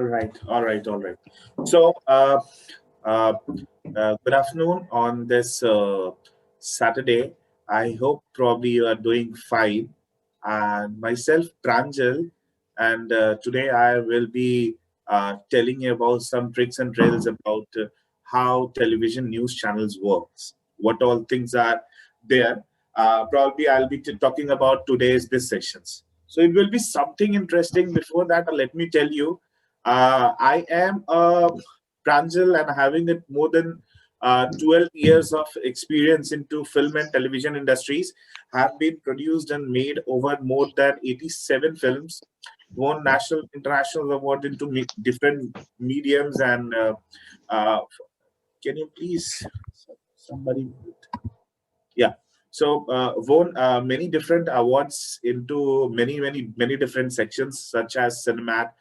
All right. So, uh, good afternoon on this Saturday. I hope probably you are doing fine. And myself, Pranjal, and today I will be telling you about some tricks and trails about how television news channels works, what all things are there. Probably I'll be talking about today's this sessions. So it will be something interesting. Before that, let me tell you, I am a Pranjal and having it more than 12 years of experience into film and television industries, have been produced and made over more than 87 films, won national, international award into different mediums. And can you please, somebody, yeah. So won many different awards into many different sections, such as cinema,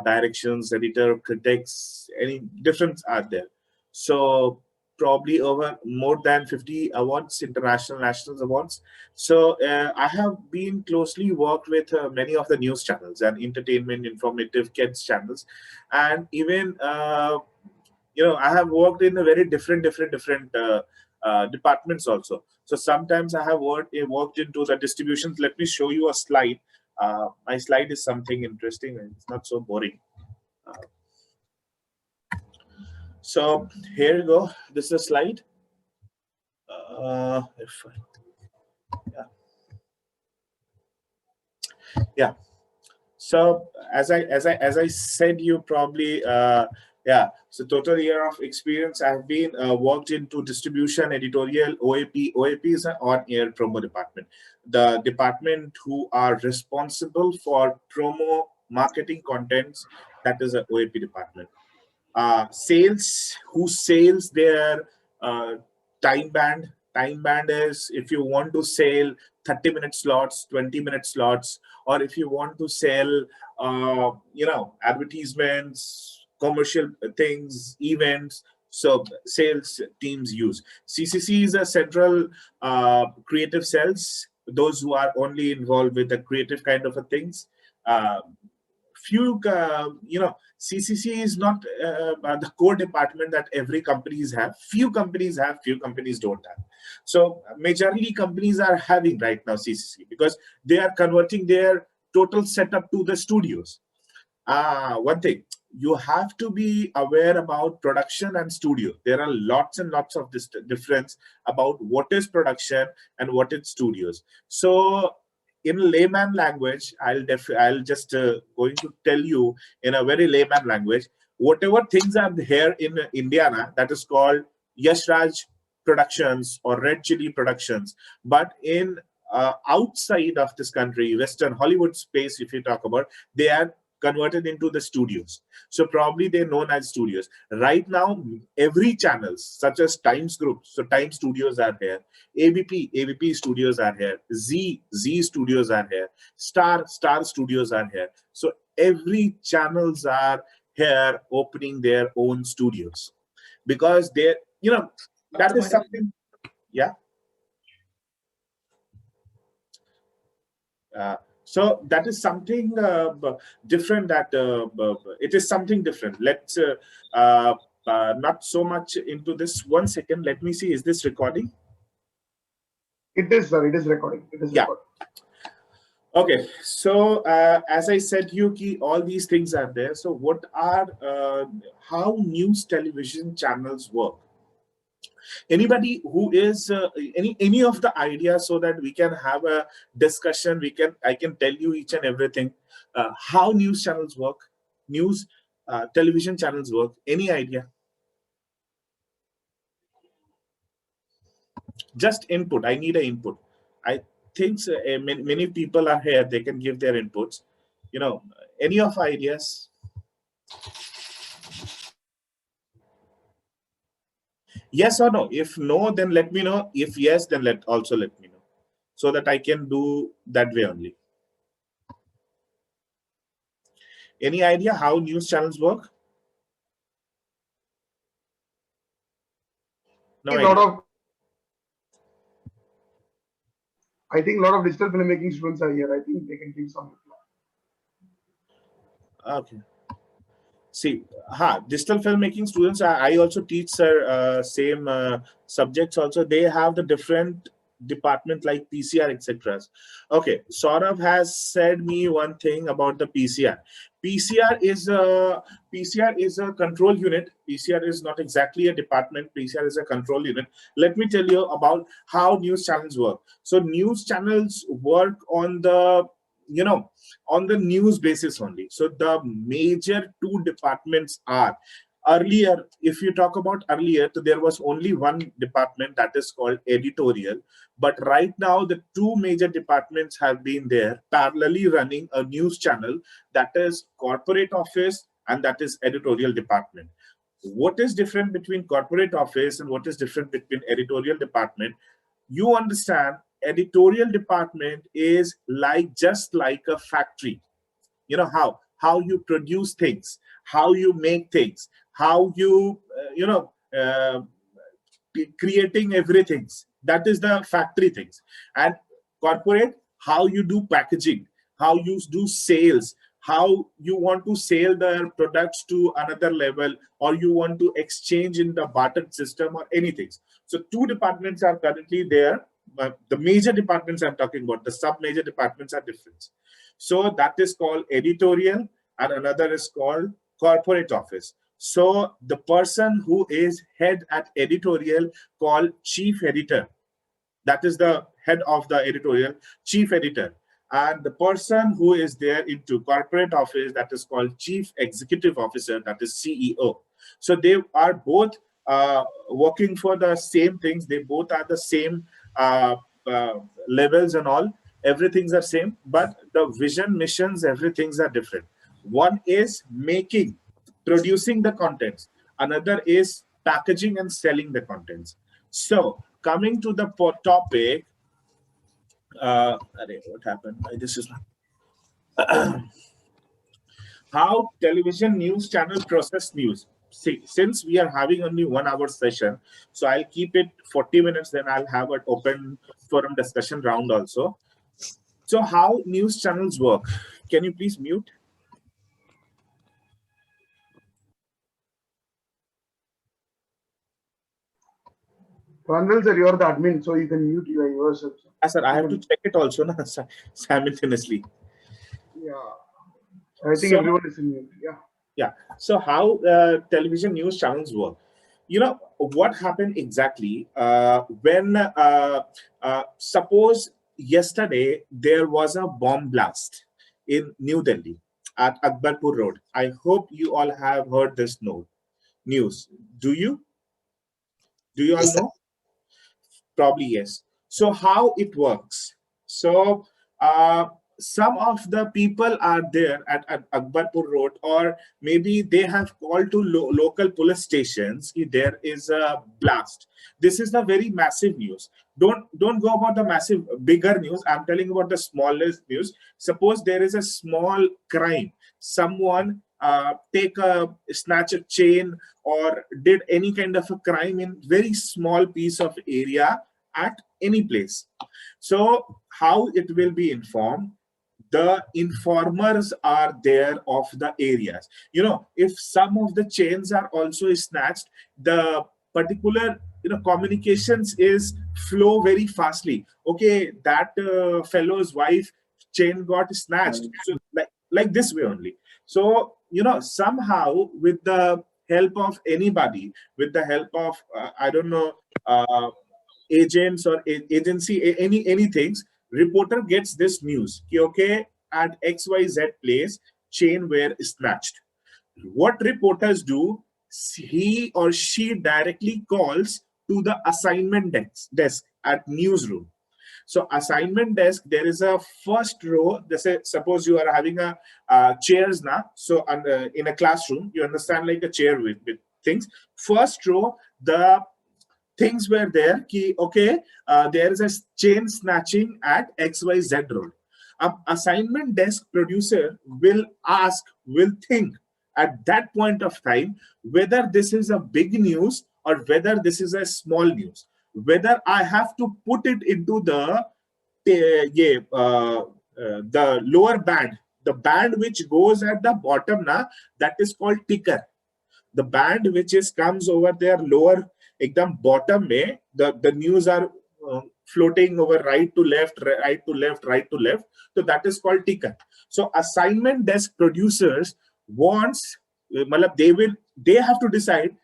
directions, editor, critics, any different are there. So probably over more than 50 awards, international, national awards. So I have been closely worked with many of the news channels and entertainment, informative kids channels, and even I have worked in a very different departments also. So sometimes I have worked into the distributions. Let me show you a slide. My slide is something interesting and it's not so boring. uh, so here you go, this is a slide. If yeah, yeah. So as I said, you probably yeah. So total year of experience, I've been worked into distribution, editorial, OAP. OAP is an on-air promo department, the department who are responsible for promo marketing contents. That is a OAP department. Sales, who sales their uh, time band is if you want to sell 30-minute slots, 20-minute slots, or if you want to sell advertisements, commercial things, events. So sales teams use CCC is a central creative cells, those who are only involved with the creative kind of a things. uh, Few CCC is not the core department that every companies have. Few companies have, few companies don't have. So majority companies are having right now CCC because they are converting their total setup to the studios. One thing, you have to be aware about production and studio. There are lots and lots of this difference about what is production and what is studios. So in layman language, I'll just going to tell you in a very layman language, whatever things are here in Indiana, that is called Yash Raj Productions or Red Chili Productions. But in outside of this country, Western Hollywood space, if you talk about, they are converted into the studios. So probably they're known as studios. Right now, every channels such as Times Group, so Time Studios are here. ABP Studios are here. Z Studios are here. Star Studios are here. So every channels are here opening their own studios because they, that is something. Yeah. Uh, so that is something different. That it is something different. Let's not so much into this. 1 second. Let me see. Is this recording? It is, sir. It is recording. It is Yeah. recording. Okay. So as I said, Yuki, all these things are there. So what are how news television channels work? Anybody who is any of the ideas, so that we can have a discussion, I can tell you each and everything, how news channels work, news television channels work. Any idea? Just input. I need an input. I think so, many people are here, they can give their inputs. Any of ideas? Yes or no? If no, then let me know. If yes, then let me know, so that I can do that way only. Any idea how news channels work? No A lot idea. of, I think a lot of digital filmmaking students are here. I think they can give some. Okay. See, digital filmmaking students, I also teach, sir, same subjects also. They have the different department like PCR, etc. Okay, Saurav has said me one thing about the PCR. PCR is a PCR is a control unit. PCR is not exactly a department. PCR is a control unit. Let me tell you about how news channels work. So news channels work on the, you know, on the news basis only. So the major two departments are, earlier, if you talk about earlier, so there was only one department, that is called editorial. But right now the two major departments have been there parallelly running a news channel, that is corporate office and that is editorial department. What is different between corporate office and what is different between editorial department? You understand, editorial department is like just like a factory. You know how you produce things, how you make things, how you creating everything. That is the factory things. And corporate, how you do packaging, how you do sales, how you want to sell their products to another level, or you want to exchange in the barter system or anything. So two departments are currently there, but the major departments I'm talking about, the sub major departments are different. So that is called editorial, and another is called corporate office. So the person who is head at editorial called chief editor, that is the head of the editorial, chief editor. And the person who is there into corporate office, that is called chief executive officer, that is CEO. So they are both working for the same things. They both are the same uh, uh, levels and all. Everything's are same, but the vision, missions, everything's are different. One is making, producing the contents. Another is packaging and selling the contents. So coming to the topic, what happened? This is how television news channel process news. See, since we are having only 1 hour session, so I'll keep it 40 minutes. Then I'll have an open forum discussion round also. So how news channels work? Can you please mute? Pranjal sir, you're the admin, so you can mute yourself. Sir. Sir, I have to Even check it also na, simultaneously. yeah, I think So everyone is in mute. Yeah. yeah. So how television news channels work? You know what happened exactly when suppose yesterday there was a bomb blast in New Delhi at Akbarpur Road. I hope you all have heard this news. Do you? Do you all Yes, sir. know? Probably yes. So how it works? So uh, some of the people are there at Akbarpur Road, or maybe they have called to local police stations. There is a blast. This is the very massive news. Don't go about the massive bigger news. I'm telling about the smallest news. Suppose there is a small crime. Someone take a snatch a chain or did any kind of a crime in very small piece of area at any place. So how it will be informed? The informers are there of the areas. If some of the chains are also snatched, the particular communications is flow very fastly. Okay, that fellow's wife chain got snatched. So like this way only. So somehow with the help of anybody, with the help of I don't know, agents or agency, any things, reporter gets this news कि, okay, at XYZ place chain were snatched. What reporters do, he or she directly calls to the assignment desk at newsroom. So assignment desk, there is a first row. Suppose you are having a chairs now. So in a classroom, you understand, like a chair with things. First row, the things were there ki, okay, there is a chain snatching at XYZ road. Assignment desk producer will think at that point of time whether this is a big news or whether this is a small news, whether I have to put it into the the lower band, The band which goes at the bottom na, that is called ticker. The band which is comes over there lower ekdam bottom mein, the news are floating over right to left, right to left, right to left. So that is called ticker. So assignment desk producers wants, matlab they have to decide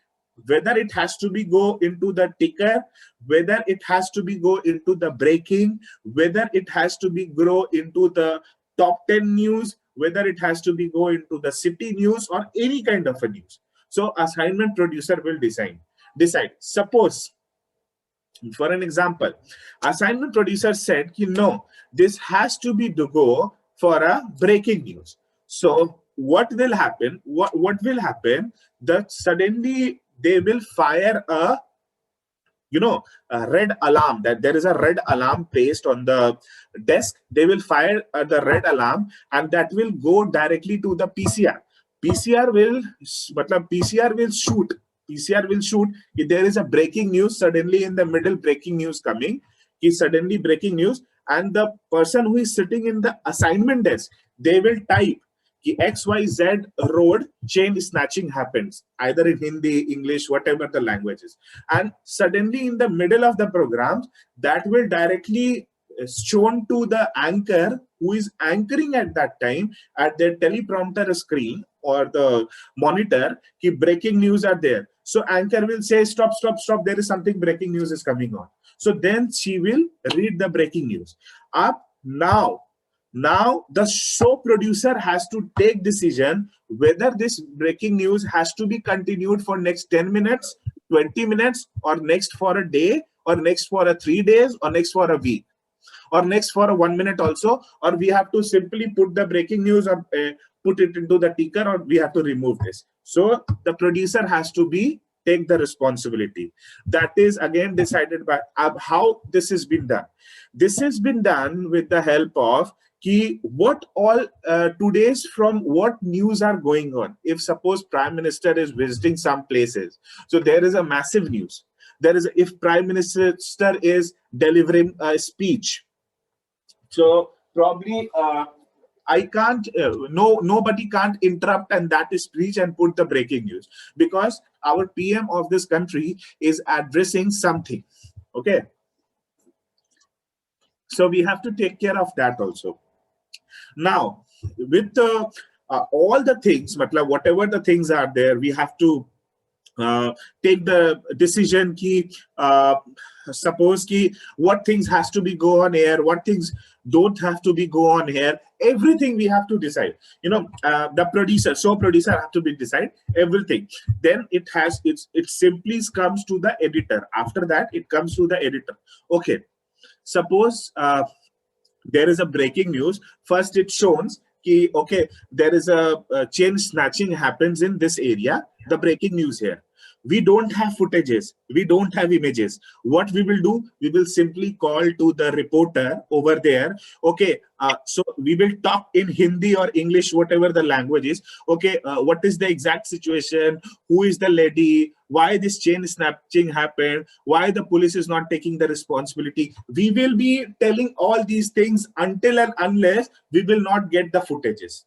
whether it has to be go into the ticker, whether it has to be go into the breaking, whether it has to be grow into the top 10 news, whether it has to be go into the city news or any kind of a news. So assignment producer will decide. Suppose, for an example, assignment producer said, no, this has to be to go for a breaking news. So what will happen? What will happen? That suddenly they will fire a red alarm, that there is a red alarm placed on the desk. They will fire the red alarm, and that will go directly to the pcr. pcr will pcr will shoot. Pcr will shoot if there is a breaking news suddenly in the middle, breaking news coming, is suddenly breaking news, and the person who is sitting in the assignment desk, they will type कि XYZ road chain snatching happens, either in Hindi, English, whatever the language is. And suddenly in the middle of the program, that will directly shown to the anchor who is anchoring at that time at their teleprompter screen or the monitor कि breaking news are there. So anchor will say, stop, stop, stop, there is something, breaking news is coming on. So then she will read the breaking news. Up now the show producer has to take decision whether this breaking news has to be continued for next 10 minutes, 20 minutes, or next for a day, or next for a 3 days, or next for a week, or next for a 1 minute also, or we have to simply put the breaking news or put it into the ticker, or we have to remove this. So the producer has to be take the responsibility. That is again decided by how this has been done. This has been done with the help of what all today's from what news are going on. If suppose prime minister is visiting some places, so there is a massive news. There is if prime minister is delivering a speech, so probably I can't nobody can't interrupt and that is speech and put the breaking news, because our PM of this country is addressing something. Okay, so we have to take care of that also. Now, with all the things, whatever the things are there, we have to take the decision ki suppose ki what things has to be go on air, what things don't have to be go on air. Everything we have to decide. The producer have to be decide everything. Then it simply comes to the editor. After that, it comes to the editor. Okay, suppose there is a breaking news. First, it shows कि okay, there is a chain snatching happens in this area. The breaking news here. We don't have footages. We don't have images. What we will do? We will simply call to the reporter over there. Okay, so we will talk in Hindi or English, whatever the language is. Okay, what is the exact situation? Who is the lady? Why this chain snatching happened? Why the police is not taking the responsibility? We will be telling all these things until and unless we will not get the footages.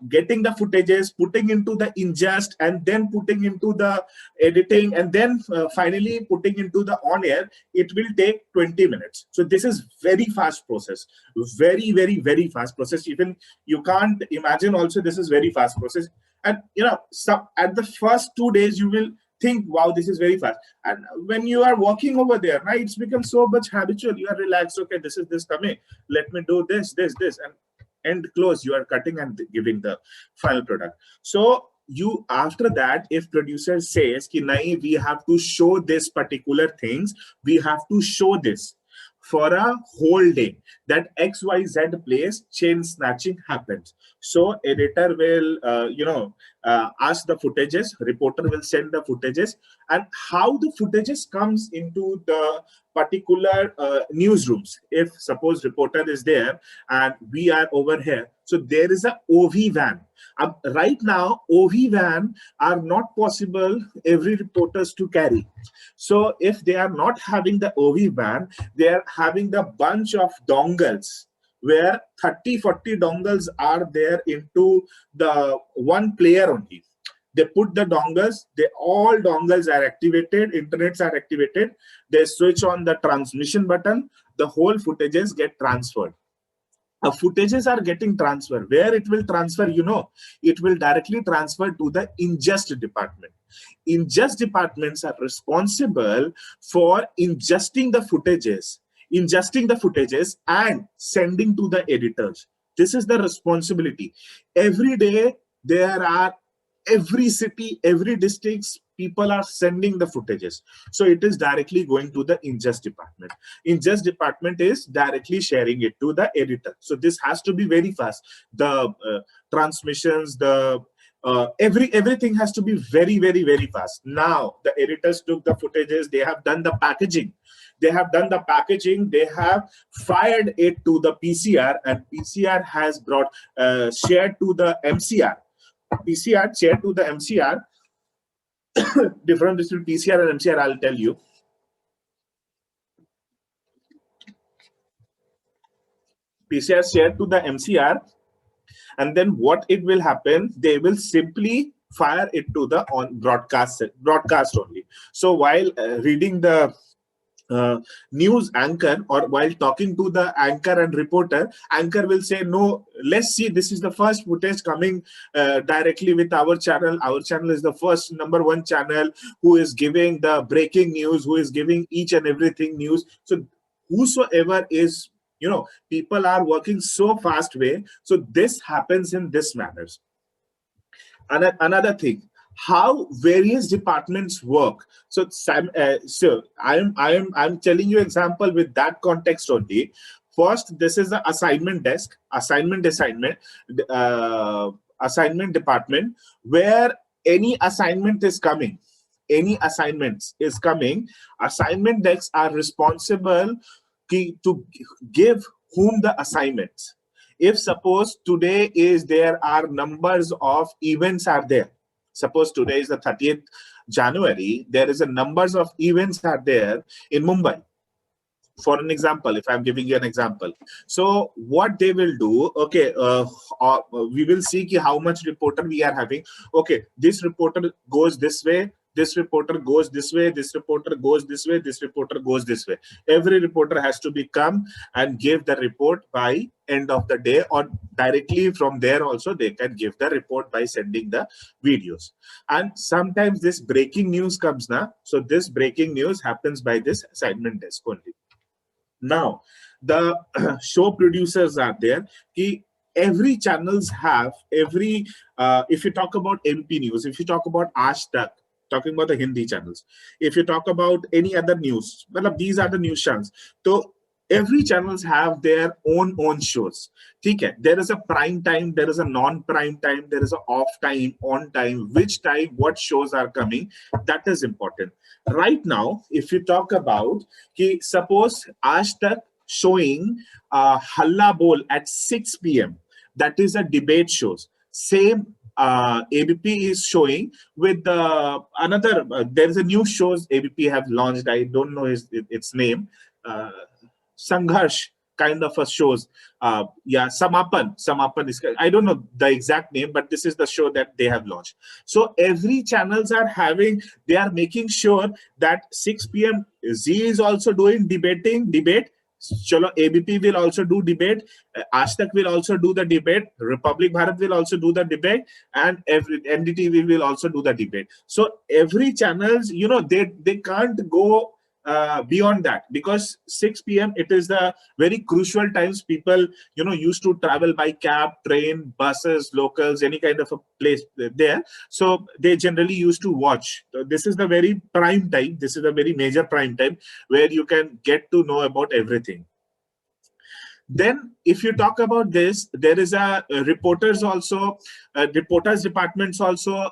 Getting the footages, putting into the ingest, and then putting into the editing, and then finally putting into the on air, it will take 20 minutes. So this is very fast process, very, very, very fast process. Even you can't imagine also, this is very fast process. And at the first 2 days you will think, wow, this is very fast. And when you are working over there, right, it's become so much habitual. You are relaxed. Okay, this is this coming, let me do this, and end close, you are cutting and giving the final product. So you, after that, if producer says ki nahi, we have to show this particular things, we have to show this for a whole day, that XYZ place chain snatching happens. So editor will ask the footages, reporter will send the footages, and how the footages comes into the particular newsrooms. If suppose reporter is there and we are over here, so there is a OV van. Right now, OV van are not possible every reporters to carry. So if they are not having the OV van, they are having the bunch of dongles. where 30-40 dongles are there into the one player only. They put the dongles, all dongles are activated, internets are activated, they switch on the transmission button, the whole footages get transferred. Footages are getting transferred. Where it will transfer, it will directly transfer to the ingest department. Ingest departments are responsible for ingesting the footages and sending to the editors. This is the responsibility. Every day there are, every city, every districts, people are sending the footages. So it is directly going to the ingest department. Ingest department is directly sharing it to the editor. So this has to be very fast. The transmissions, the everything has to be very, very, very fast. Now the editors took the footages, they have done the packaging. They have fired it to the PCR, and PCR has brought shared to the MCR. PCR shared to the MCR. Difference between PCR and MCR, I'll tell you. PCR shared to the MCR, and then what it will happen, they will simply fire it to the on broadcast only. So while reading the news anchor, or while talking to the anchor and reporter, anchor will say, no, let's see, this is the first footage coming directly with our channel. Our channel is the first number one channel who is giving the breaking news, who is giving each and everything news. So whosoever is, people are working so fast way. So this happens in this manner. Another thing, how various departments work. So I'm telling you example with that context only. First, this is the assignment desk, uh, assignment department, where any assignment is coming, assignment desks are responsible to give whom the assignments. If suppose today is, there are numbers of events are there, suppose today is the 30th January, there is a numbers of events are there in Mumbai, for an example, if I'm giving you an example. So what they will do, okay, we will see how much reporter we are having. Okay, this reporter goes this way, this reporter goes this way, this reporter goes this way, this reporter goes this way. Every reporter has to be come and give the report by end of the day, or directly from there also they can give the report by sending the videos. And sometimes this breaking news comes now, so this breaking news happens by this assignment desk only. Now, the show producers are there. Every channels have every. If you talk about MP News, if you talk about Aaj Tak, talking about the Hindi channels, if you talk about any other news, well, these are the news channels. So every channels have their own shows. Okay, there is a prime time, there is a non-prime time, there is a off time, on time, which time, what shows are coming. That is important. Right now, if you talk about, suppose Aaj Tak showing Halla Bol at 6 p.m. That is a debate shows. Same ABP is showing with another. There is a new shows ABP have launched. I don't know its name. Sangharsh kind of a shows. Yeah, Samapan is, I don't know the exact name, but this is the show that they have launched. So every channels are having, they are making sure that 6 p.m. Z is also doing debate. Chalo, ABP will also do debate. Aaj Tak will also do the debate. Republic Bharat will also do the debate, and every NDTV will also do the debate. So every channels, they can't go beyond that, because 6 p.m. it is the very crucial times people used to travel by cab, train, buses, locals, any kind of a place there. So they generally used to watch. So this is the very prime time, this is a very major prime time where you can get to know about everything. Then if you talk about this, there is a reporters also, reporters departments also,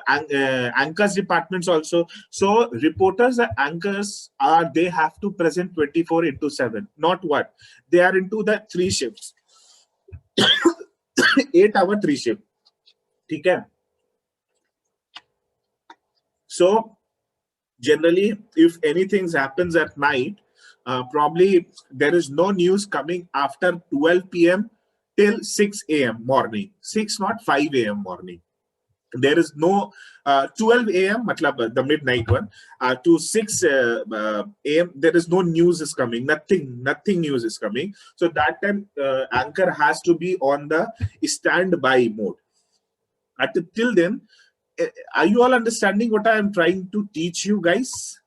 anchors departments also. So reporters and anchors are, they have to present 24 into 7, not what, they are into the 3 shifts. 8-hour 3 shift. Okay. So generally, if anything happens at night, Probably there is no news coming after 12 p.m. till 6 a.m. morning. 6, not 5 a.m. morning. There is no 12 a.m. matlab the midnight one to 6 a.m. There is no news is coming. Nothing news is coming. So that time anchor has to be on the standby mode. Till then, uh, are you all understanding what I am trying to teach you guys?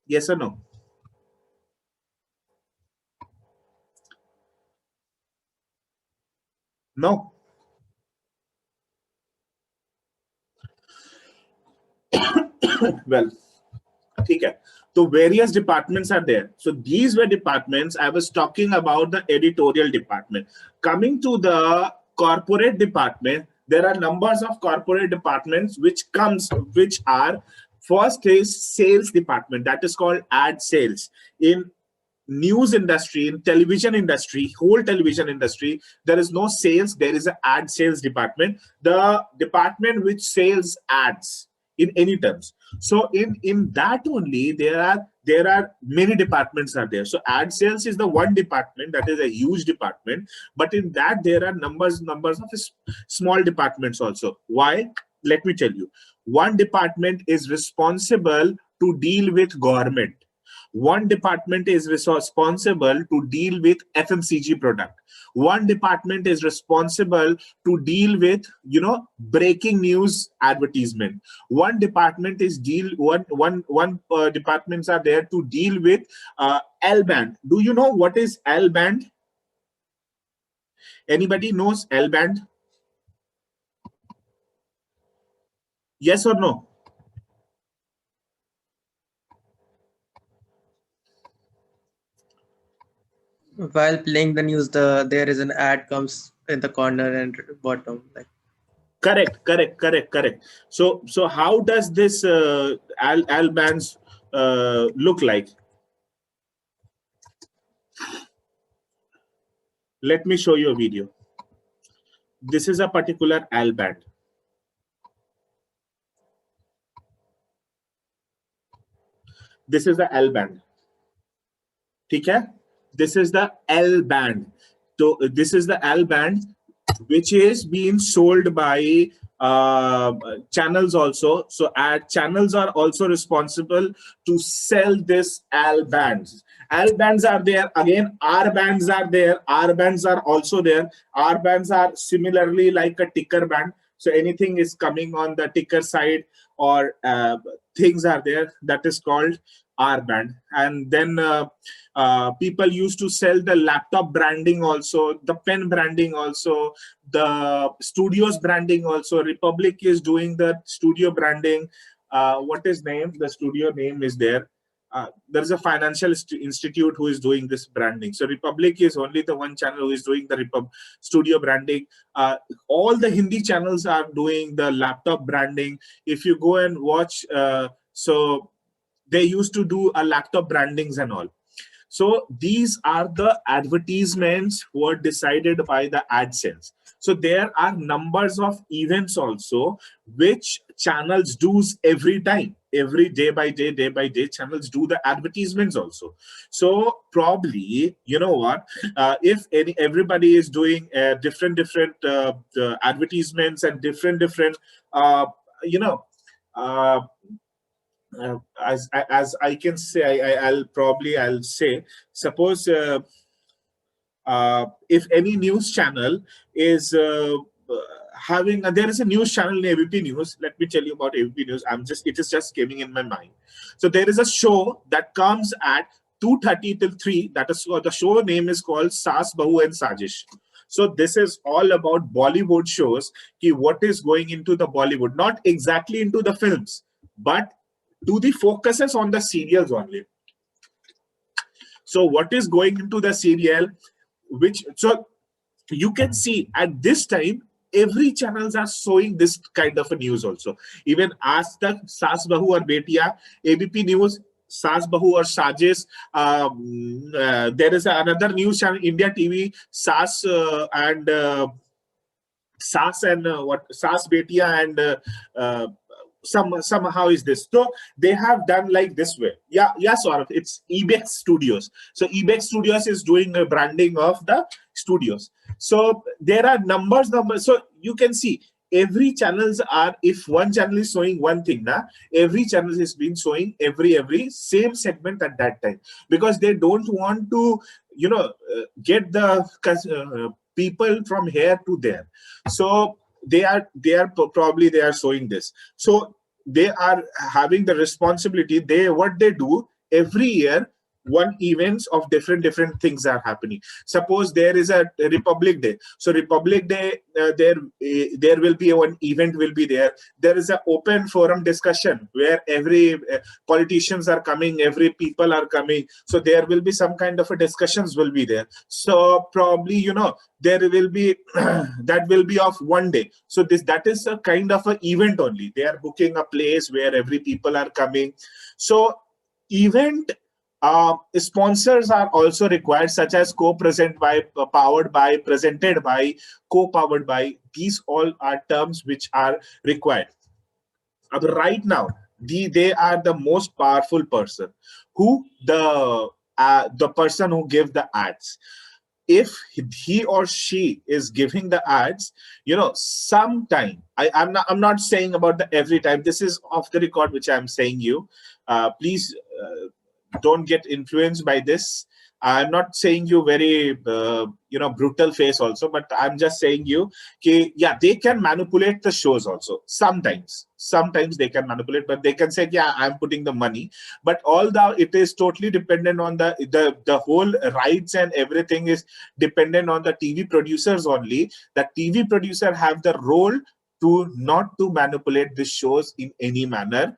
Yes or no? No. Well, okay. So various departments are there. So these were departments. I was talking about the editorial department. Coming to the corporate department, there are numbers of corporate departments which are, first is sales department, that is called ad sales. In news industry, in television industry, whole television industry, there is no sales, there is an ad sales department, the department which sells ads in any terms. So in that only there are many departments are there. So ad sales is the one department, that is a huge department, but in that there are numbers of small departments also. Why? Let me tell you. One department is responsible to deal with government. One department is responsible to deal with FMCG product. One department is responsible to deal with, breaking news advertisement. One department is deal one departments are there to deal with L band. Do you know what is L band? Anybody knows L band? Yes or no? While playing the news, there is an ad comes in the corner and bottom. Like Correct. So how does this L bands look like? Let me show you a video. This is a particular L band. This is the L band. ठीक है? This is the L band. So this is the L band, which is being sold by channels also. So ad channels are also responsible to sell this L bands. L bands are there. Again, R bands are there. R bands are also there. R bands are similarly like a ticker band. So anything is coming on the ticker side or things are there, that is called R band. And then people used to sell the laptop branding also, the pen branding also, the studios branding also. Republic is doing the studio branding. What is name? The studio name is there. There is a financial institute who is doing this branding. So Republic is only the one channel who is doing the studio branding. All the Hindi channels are doing the laptop branding. If you go and watch, so they used to do a laptop brandings and all. So these are the advertisements were decided by the AdSense. So there are numbers of events also which channels do every time, every day by day, channels do the advertisements also. So probably, you know what, if everybody is doing different advertisements and different, uh, you know, uh, as I can say, I'll say, suppose if any news channel is having there is a news channel in ABP News. Let me tell you about ABP News. It is just coming in my mind. So there is a show that comes at 2:30 till 3. That is the show name is called Saas Bahu and Sajish. So this is all about Bollywood shows. What is going into the Bollywood, not exactly into the films, but to the focuses on the serials only. So what is going into the serial, which so you can see at this time every channels are showing this kind of a news also. Even Aaj Tak, Saas Bahu or Betiya, ABP News, Saas Bahu or Sajish. There is another news channel, India TV, Saas and what Saas Betiya and Somehow is this. So they have done like this way. Yeah, sort of. It's Ebex Studios. So Ebex Studios is doing a branding of the studios. So there are numbers. So you can see every channels are, if one channel is showing one thing, na, every channel has been showing every same segment at that time, because they don't want to, get the people from here to there. So probably they are showing this. So they are having the responsibility. What they do every year, one events of different things are happening. Suppose there is a Republic Day. So Republic Day, there will be one event will be there. There is an open forum discussion where every politicians are coming, every people are coming. So there will be some kind of a discussions will be there. So probably, there will be that will be of one day. So that is a kind of an event only. They are booking a place where every people are coming. So event sponsors are also required, such as co-present by, powered by, presented by, co-powered by. These all are terms which are required. Right now, they are the most powerful person. Who? The person who gives the ads. If he or she is giving the ads, sometime, I'm not saying about the every time. This is off the record which I'm saying you. Please don't get influenced by this. I'm not saying you very brutal face also, but I'm just saying you, okay, yeah, they can manipulate the shows also. Sometimes they can manipulate, but they can say, yeah, I'm putting the money. But it is totally dependent on the whole rights, and everything is dependent on the TV producers only. The TV producer have the role to not to manipulate the shows in any manner,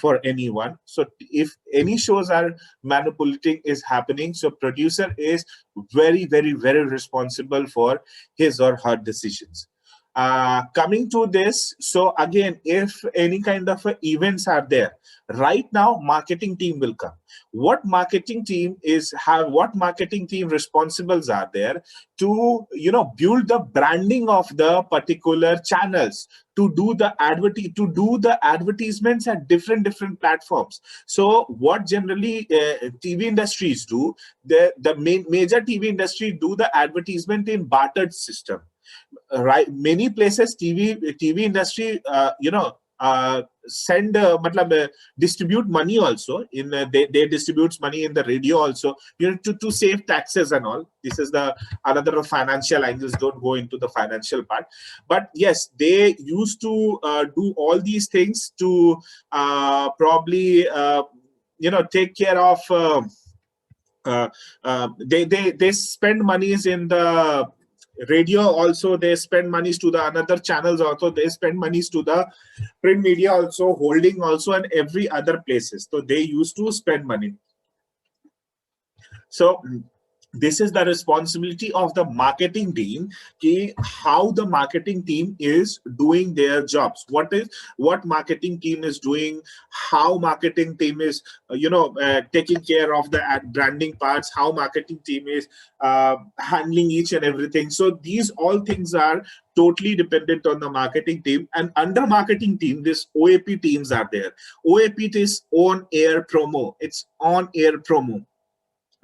for anyone. So if any shows are manipulating is happening, so producer is very responsible for his or her decisions. Coming to this, so again, if any kind of events are there, right now marketing team will come. What marketing team responsibles are there to build the branding of the particular channels, to do the advertisements at different platforms. So what generally TV industries do, the major TV industry do the advertisement in bartered system. Right, many places TV industry send distribute money also in, they distributes money in the radio also, to save taxes and all. This is the another financial angles. Don't go into the financial part, but yes, they used to do all these things to probably take care of they spend monies in the radio also. They spend monies to the another channels also. They spend monies to the print media also, holding also, and every other places. So they used to spend money. So this is the responsibility of the marketing team, how the marketing team is doing their jobs. What marketing team is doing, how marketing team is taking care of the branding parts, how marketing team is handling each and everything. So these all things are totally dependent on the marketing team. And under marketing team, this OAP teams are there. OAP is on air promo. It's on air promo.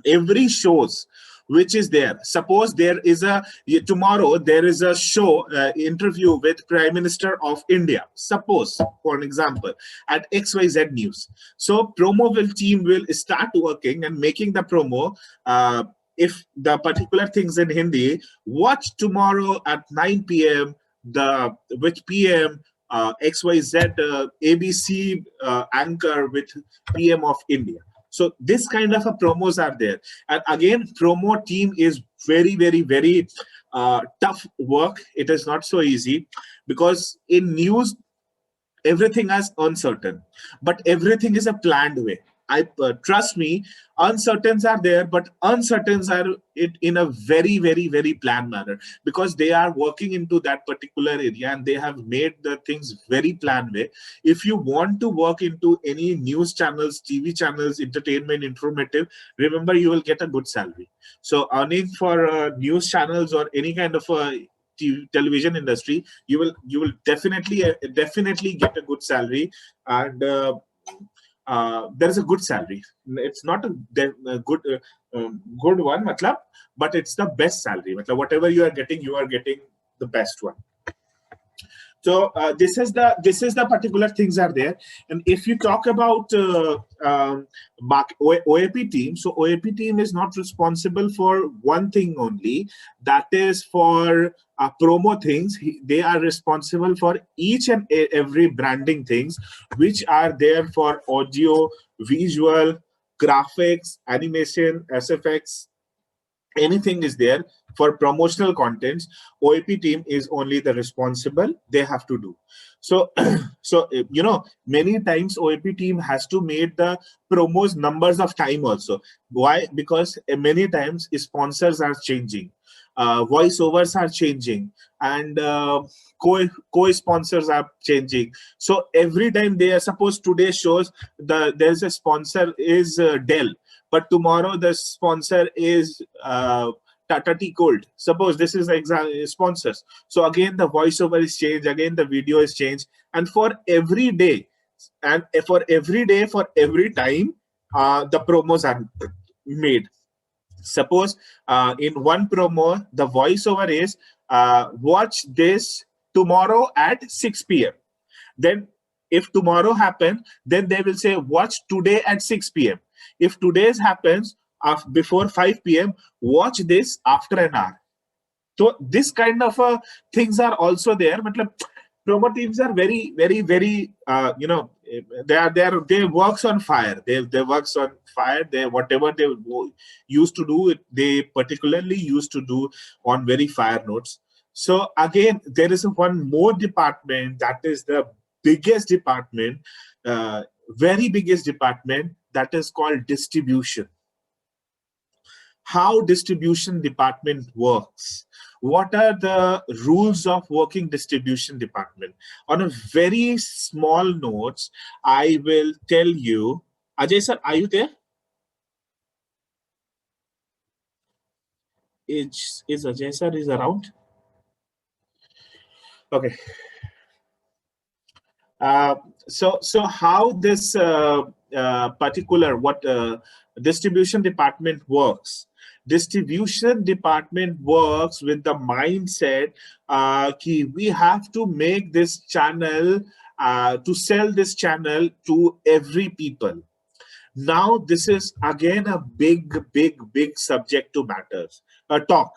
Every shows which is there. Suppose there is tomorrow there is a show, interview with Prime Minister of India, suppose, for an example, at XYZ News. So promo team will start working and making the promo. If the particular things in Hindi, watch tomorrow at 9 p.m. Which PM XYZ ABC anchor with PM of India. So this kind of promos are there. And again, promo team is very tough work. It is not so easy, because in news, everything is uncertain, but everything is a planned way. I trust me, uncertains are there, but uncertains are it in a very planned manner, because they are working into that particular area and they have made the things very planned way. If you want to work into any news channels, TV channels, entertainment, informative, remember, you will get a good salary. So earning for news channels or any kind of television industry, you will definitely get a good salary. And there is a good salary. It's not a good one, matlab, but it's the best salary. Matlab, whatever you are getting the best one. So this is the particular things are there. And if you talk about OAP team, so OAP team is not responsible for one thing only, that is for promo things. They are responsible for each and every branding things which are there for audio, visual, graphics, animation, SFX, anything is there for promotional contents. OAP team is only the responsible, they have to do. So so many times OAP team has to make the promos numbers of time also. Why? Because many times sponsors are changing, voiceovers are changing, and co-sponsors are changing. So every time they are, suppose today shows there's a sponsor is Dell, but tomorrow the sponsor is Tata Tea Gold. Suppose this is the sponsors. So again, the voiceover is changed, again the video is changed, and for every day, for every time, the promos are made. Suppose in one promo, the voiceover is watch this tomorrow at 6 p.m. Then if tomorrow happens, then they will say watch today at 6 p.m. If today's happens before 5 p.m., watch this after an hour. So this kind of things are also there. Matlab, promo teams are very, very, very, they works on fire. They works on fire. They whatever they used to do, they particularly used to do on very fire notes. So again, there is one more department, that is the biggest department, very biggest department, that is called distribution. How distribution department works, what are the rules of working distribution department. On a very small notes, I will tell you. Ajay sir, are you there? Is Ajay sir is around? Okay. So how this particular what distribution department works. Distribution department works with the mindset ki we have to make this channel, to sell this channel to every people. Now this is again a big subject to matters talk,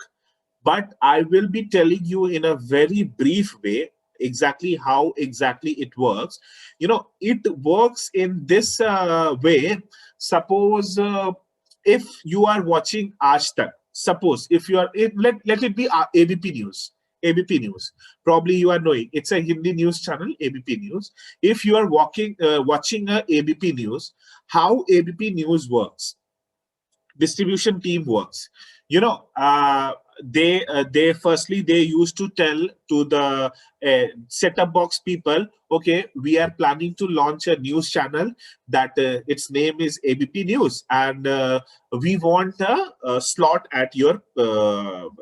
but I will be telling you in a very brief way exactly how exactly it works. It works in this way. Suppose if you are watching Aaj Tak, suppose if you are let it be ABP News. ABP News. Probably you are knowing it's a Hindi news channel, ABP News. If you are watching a ABP News, how ABP News works, distribution team works. They firstly they used to tell to the set-up box people, okay, we are planning to launch a news channel that its name is ABP News, and we want a slot at your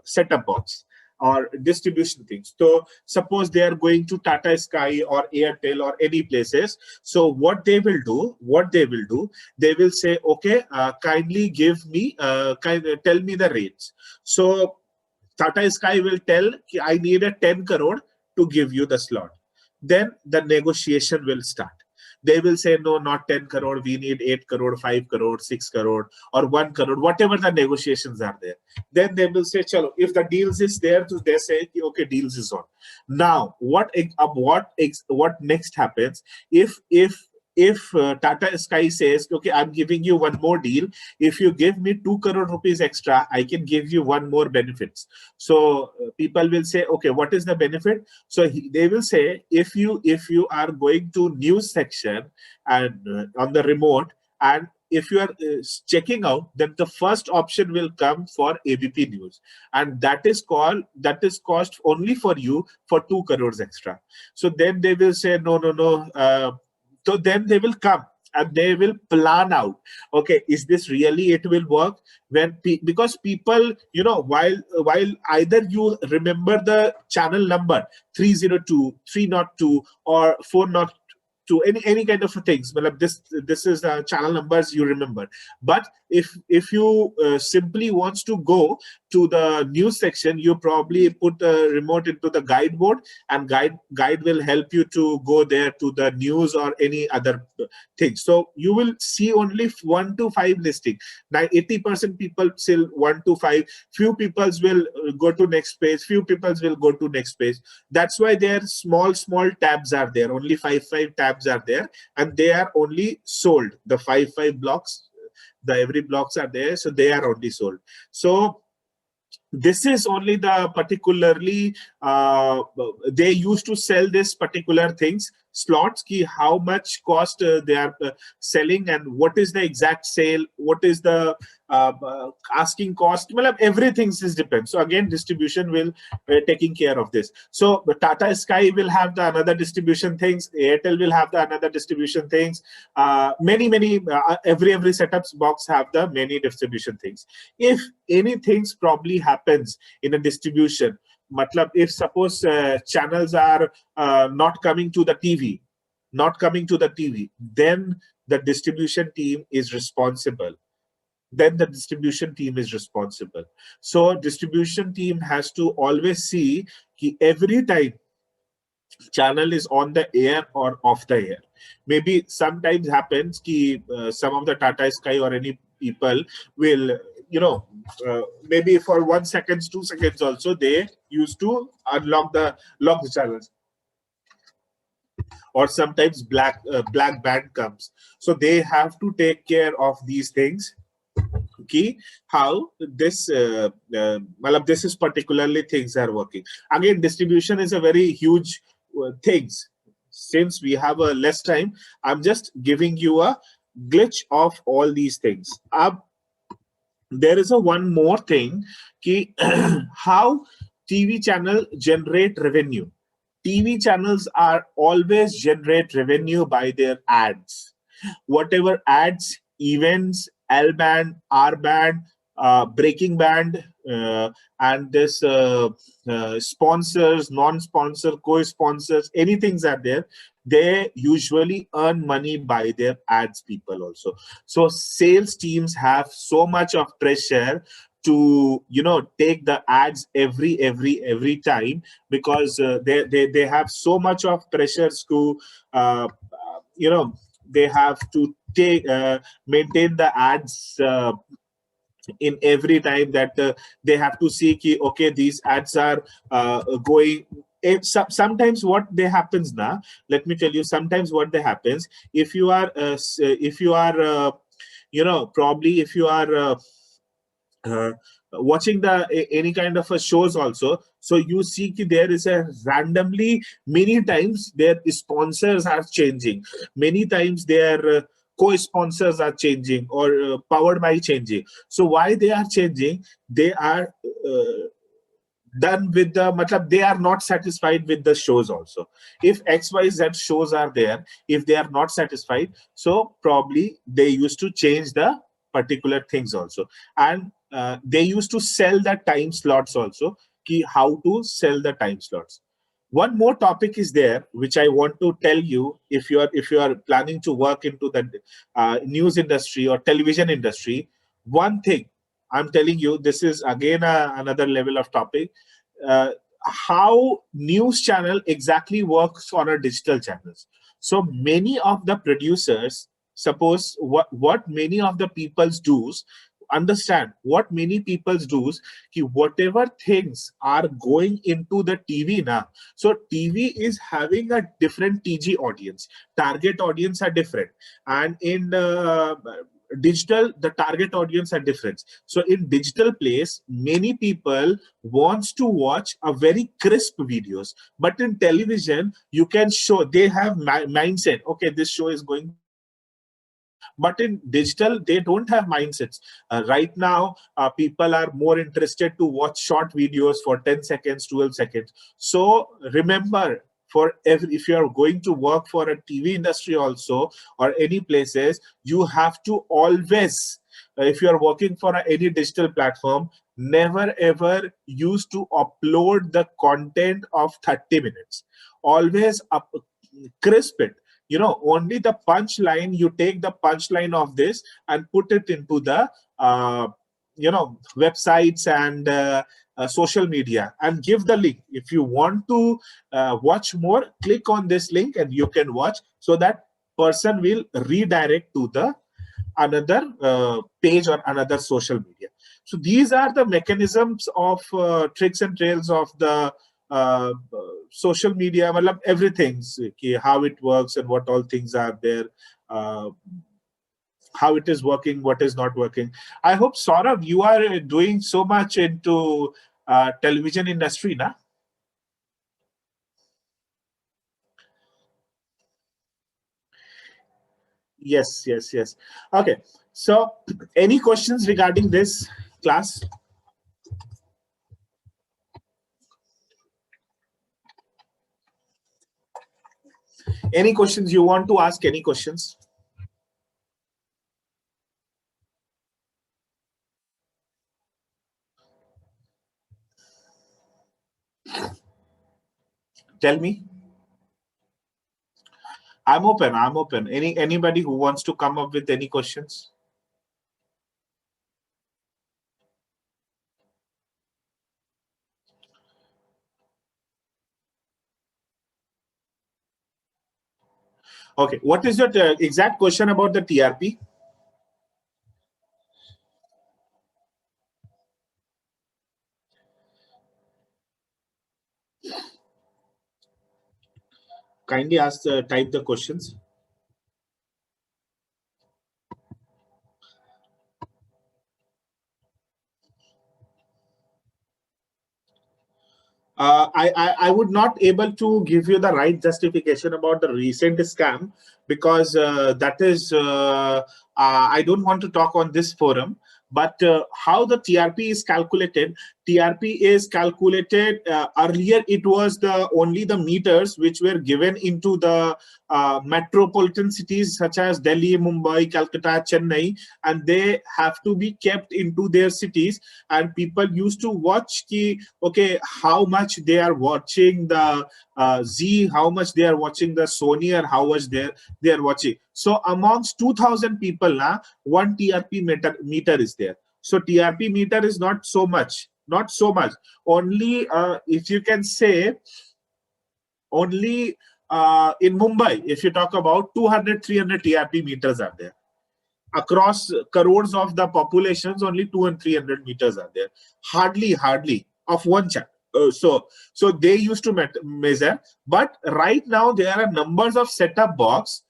set-up box or distribution things. So suppose they are going to Tata Sky or Airtel or any places. So what they will do, they will say, okay, kindly give me, tell me the rates. So Tata Sky will tell, I need a 10 crore to give you the slot. Then the negotiation will start. They will say, no, not 10 crore, we need 8 crore, 5 crore, 6 crore, or 1 crore, whatever the negotiations are there. Then they will say, chalo, if the deals is there, so they say, okay, deals is on. Now, what next happens if Tata Sky says, okay, I'm giving you one more deal. If you give me 2 crore rupees extra, I can give you one more benefits. So people will say, okay, what is the benefit? So they will say, if you are going to news section and on the remote, and if you are checking out, then the first option will come for ABP News, and that is cost only for you for 2 crores extra. So then they will say, no. So then they will come and they will plan out, okay, is this really it will work? Because people, while either you remember the channel number 302, 302, or 402, any kind of things, well, this is channel numbers you remember. But if you simply wants to go to the news section, you probably put a remote into the guide board, and guide will help you to go there to the news or any other thing. So you will see only 1 to 5 listing. Now 80% people still 1 to 5. Few peoples will go to next page, few peoples will go to next page. That's why there small tabs are there, only five tabs are there, and they are only sold. The five blocks, the every blocks are there, so they are only sold. So this is only the particularly they used to sell this particular things, slots, ki how much cost they are selling, and what is the exact sale, what is the asking cost. Well, everything is depends. So again, distribution will taking care of this. So Tata Sky will have the another distribution things, Airtel will have the another distribution things, many every setups box have the many distribution things. If anything probably happens in a distribution, matlab if suppose channels are not coming to the TV, then the distribution team is responsible. So distribution team has to always see ki every time channel is on the air or off the air. Maybe sometimes happens ki some of the Tata Sky or any people will, maybe for 1 second, 2 seconds also, they used to lock the channels, or sometimes black band comes. So they have to take care of these things. Okay, how this is particularly things are working. Again, distribution is a very huge things. Since we have a less time, I'm just giving you a glitch of all these things. There is a one more thing, ki, how TV channel generate revenue. TV channels are always generate revenue by their ads. Whatever ads, events, L band, R band, breaking band, and this sponsors, non-sponsor, co-sponsors, anything are there. They usually earn money by their ads people also. So sales teams have so much of pressure to take the ads every time, because they have so much of pressures to you know they have to take maintain the ads in every time that they have to see ki, okay, these ads are going. Sometimes what they happens now, let me tell you, sometimes what they happens, if you are probably if you are uh, watching the any kind of a shows also, so you see ki there is a randomly, many times their sponsors are changing, many times their co-sponsors are changing, or powered by changing. So why they are changing? They are done with the matlab, they are not satisfied with the shows also. If XYZ shows are there, if they are not satisfied, so probably they used to change the particular things also. And they used to sell the time slots also, ki how to sell the time slots. One more topic is there which I want to tell you. If you are planning to work into the news industry or television industry, one thing I'm telling you, this is again another level of topic. uh, how news channel exactly works on a digital channels. So many of the producers, suppose what many of the peoples do, understand what many peoples do is ki whatever things are going into the TV now. So TV is having a different TG audience, target audience are different, and in digital the target audience are different. So in digital place, many people wants to watch a very crisp videos, but in television you can show they have mindset, okay, this show is going to be very crisp. But in digital they don't have mindsets. Right now people are more interested to watch short videos for 10 seconds, 12 seconds. So remember, for every, if you are going to work for a TV industry also, or any places, you have to always, if you are working for any digital platform, never ever used to upload the content of 30 minutes. Always up, crisp it. Only the punchline, you take the punchline of this and put it into the websites and social media, and give the link. If you want to watch more, click on this link and you can watch, so that person will redirect to the another page or another social media. So these are the mechanisms of tricks and trails of the social media, matlab everything, how it works and what all things are there, uh, how it is working, what is not working. I hope, Saurabh, you are doing so much into television industry, na? Yes, yes, yes. Okay. So, any questions regarding this class? Any questions you want to ask? Any questions? Tell me. I'm open. I'm open. Anybody who wants to come up with any questions? Okay. What is your exact question about the TRP? Kindly ask, type the questions. I would not able to give you the right justification about the recent scam, because that is I don't want to talk on this forum. But how the TRP is calculated? TRP is calculated, earlier it was the only the meters which were given into the metropolitan cities such as Delhi, Mumbai, Calcutta, Chennai, and they have to be kept into their cities. And people used to watch ki, okay, how much they are watching the Z, how much they are watching the Sony, or how much they are watching. So amongst 2,000 people, na, one TRP meter is there. So TRP meter is not so much, not so much. Only if you can say, only in Mumbai, if you talk about 200, 300 TRP meters are there. Across crores of the populations, only 2 and 300 meters are there. Hardly of one channel. So they used to measure, but right now there are numbers of setup box.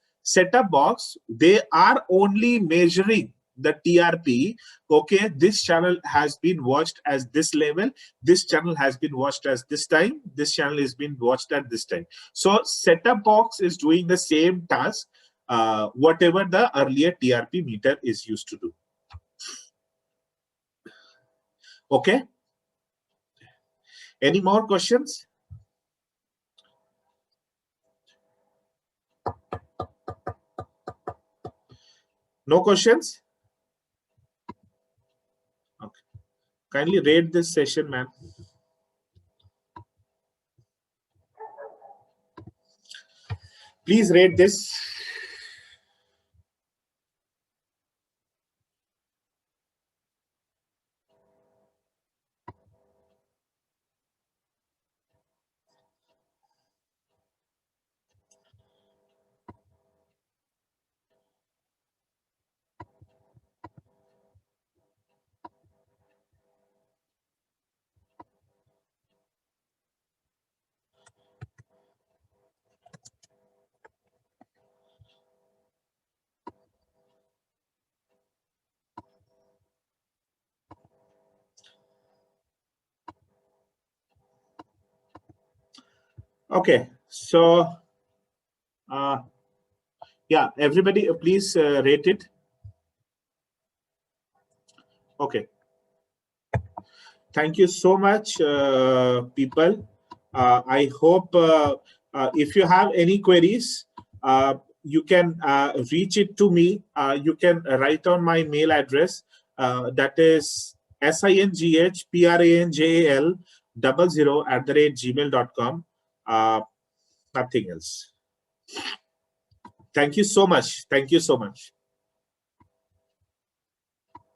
They are only measuring the TRP. Okay, this channel has been watched as this level. This channel has been watched as this time. This channel has been watched at this time. So setup box is doing the same task, whatever the earlier TRP meter is used to do. Okay. Any more questions? No questions? Okay. Kindly rate this session, man. Please rate this. Okay. So, uh, yeah, everybody, please rate it. Okay. Thank you so much, people. I hope If you have any queries, you can reach it to me. You can write on my mail address, that is singhpranjal00@gmail.com. Nothing else. Thank you so much. Thank you so much.